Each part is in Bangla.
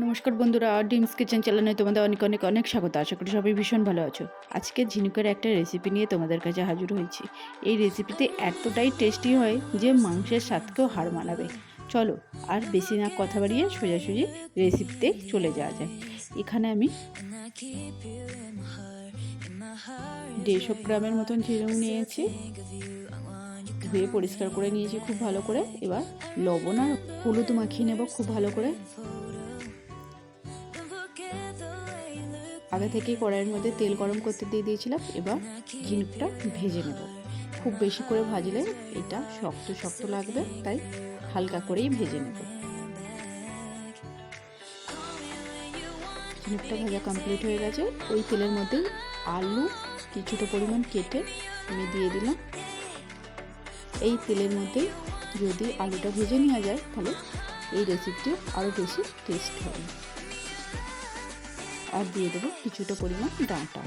নমস্কার বন্ধুরা, ডিমস কিচেন চ্যানেলে তোমাদের অনেক অনেক অনেক স্বাগত। আশা করি সবাই ভীষণ ভালো আছো। আজকে ঝিনুকের একটা রেসিপি নিয়ে তোমাদের কাছে হাজির হয়েছি। এই রেসিপিতে এতটাই টেস্টি হয় যে মাংসের স্বাদকেও হার মানাবে। চলো আর বেশি না কথা বাড়িয়ে সোজাসুজি রেসিপিতে চলে যাওয়া যায়। এখানে আমি 150 গ্রামের মতন ঝিনুক নিয়েছি, ধুয়ে পরিষ্কার করে নিয়েছি খুব ভালো করে। এবার লবণ আর হলুদ মাখিয়ে নেব খুব ভালো করে। আগে থেকে কড়াইয়ের মধ্যে তেল গরম করতে দিয়ে দিয়েছিলাম। এবার ঝিনুকটা ভেজে নেব। খুব বেশি করে ভাজলে এটা শক্ত শক্ত লাগবে, তাই হালকা করেই ভেজে নেব। ঝিনুকটা ভাজা কমপ্লিট হয়ে গেছে। ওই তেলের মধ্যে আলু কিছুটা পরিমাণ কেটে আমি দিয়ে দিলাম। এই তেলের মধ্যে যদি আলুটা ভেজে নেওয়া যায় তাহলে এই রেসিপিটি আরও বেশি টেস্ট হবে। আর দিয়ে দেবো কিছুটা পরিমাণ ডাঁটা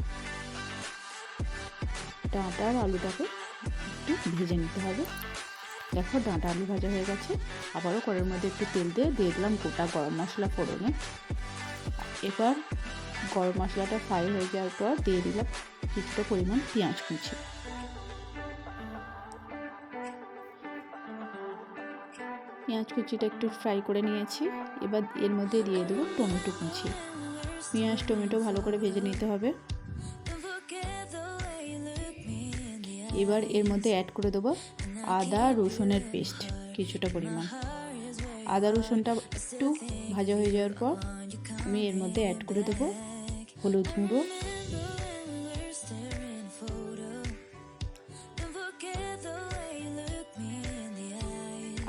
আর আলুটাকে একটু ভেজে নিতে হবে। দেখো ডাঁটা আলু ভাজা হয়ে গেছে। আবারও কড়াইয়ের মধ্যে একটু তেল দিয়ে দিলাম গোটা গরম মশলা ফোড়নে। এবার গরম মশলাটা ফ্রাই হয়ে যাওয়ার পর দিয়ে দিলাম কিছুটা পরিমাণ পেঁয়াজ কুচি। পেঁয়াজ কুচিটা একটু ফ্রাই করে নিয়েছি। এবার এর মধ্যে দিয়ে দেবো টমেটো কুচি। পেঁয়াজ টমেটো ভালো করে ভেজে নিতে হবে। এবার এর মধ্যে অ্যাড করে দেবো আদা রসুনের পেস্ট কিছুটা পরিমাণ। আদা রসুনটা একটু ভাজা হয়ে যাওয়ার পর আমি এর মধ্যে অ্যাড করে দেবো হলুদ গুঁড়ো,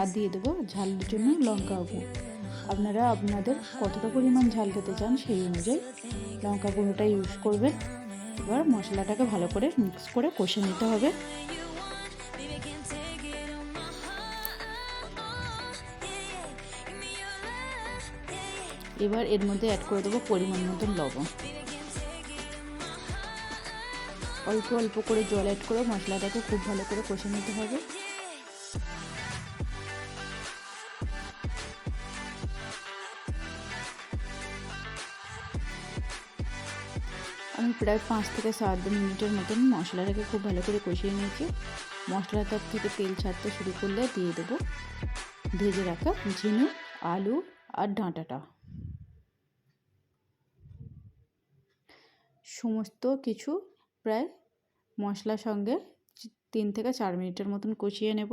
আর দিয়ে দেবো ঝালের জন্য লঙ্কা গুঁড়ো। আপনারা আপনাদের কতটা পরিমাণ ঝাল খেতে চান সেই অনুযায়ী লঙ্কা গুঁড়োটা ইউজ করবেন। এবার মশলাটাকে ভালো করে মিক্স করে কষে নিতে হবে। এবার এর মধ্যে অ্যাড করে দেবো পরিমাণ মতন লবণ। অল্প অল্প করে জল অ্যাড করে মশলাটাকে খুব ভালো করে কষে নিতে হবে। আমি প্রায় 5 থেকে 7 মিনিটের মতন মশলাটাকে খুব ভালো করে কষিয়ে নিয়েছি। মশলাটার থেকে তেল ছাড়তে শুরু করলে দিয়ে দেবো ভেজে রাখা ঝিনুক, আলু আর ডাঁটাটা। সমস্ত কিছু প্রায় মশলার সঙ্গে 3 থেকে 4 মিনিটের মতন কষিয়ে নেব।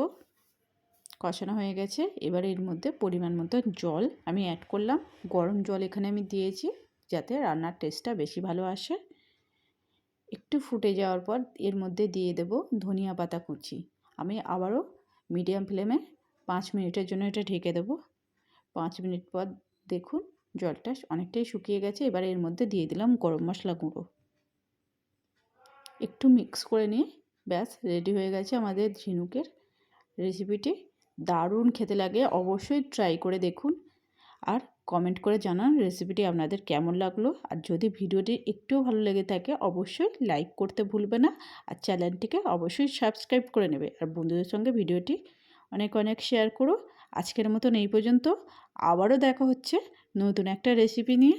কষানো হয়ে গেছে। এবার এর মধ্যে পরিমাণ মতো জল আমি অ্যাড করলাম। গরম জল এখানে আমি দিয়েছি যাতে রান্নার টেস্টটা বেশি ভালো আসে। একটু ফুটে যাওয়ার পর এর মধ্যে দিয়ে দেব ধনিয়া পাতা কুচি। আমি আবারও মিডিয়াম ফ্লেমে 5 মিনিটের জন্য এটা ঢেকে দেব। 5 মিনিট পর দেখুন জলটা অনেকটাই শুকিয়ে গেছে। এবার এর মধ্যে দিয়ে দিলাম গরম মশলা গুঁড়ো। একটু মিক্স করে নিয়ে ব্যাস রেডি হয়ে গেছে আমাদের ঝিনুকের রেসিপিটি। দারুণ খেতে লাগে, অবশ্যই ট্রাই করে দেখুন আর কমেন্ট করে জানান রেসিপিটি আপনাদের কেমন লাগলো। আর যদি ভিডিওটি একটুও ভালো লেগে থাকে অবশ্যই লাইক করতে ভুলবে না, আর চ্যানেলটিকে অবশ্যই সাবস্ক্রাইব করে নেবে। আর বন্ধুদের সঙ্গে ভিডিওটি অনেক অনেক শেয়ার করো। আজকের মতন এই পর্যন্ত। আবারও দেখা হচ্ছে নতুন একটা রেসিপি নিয়ে।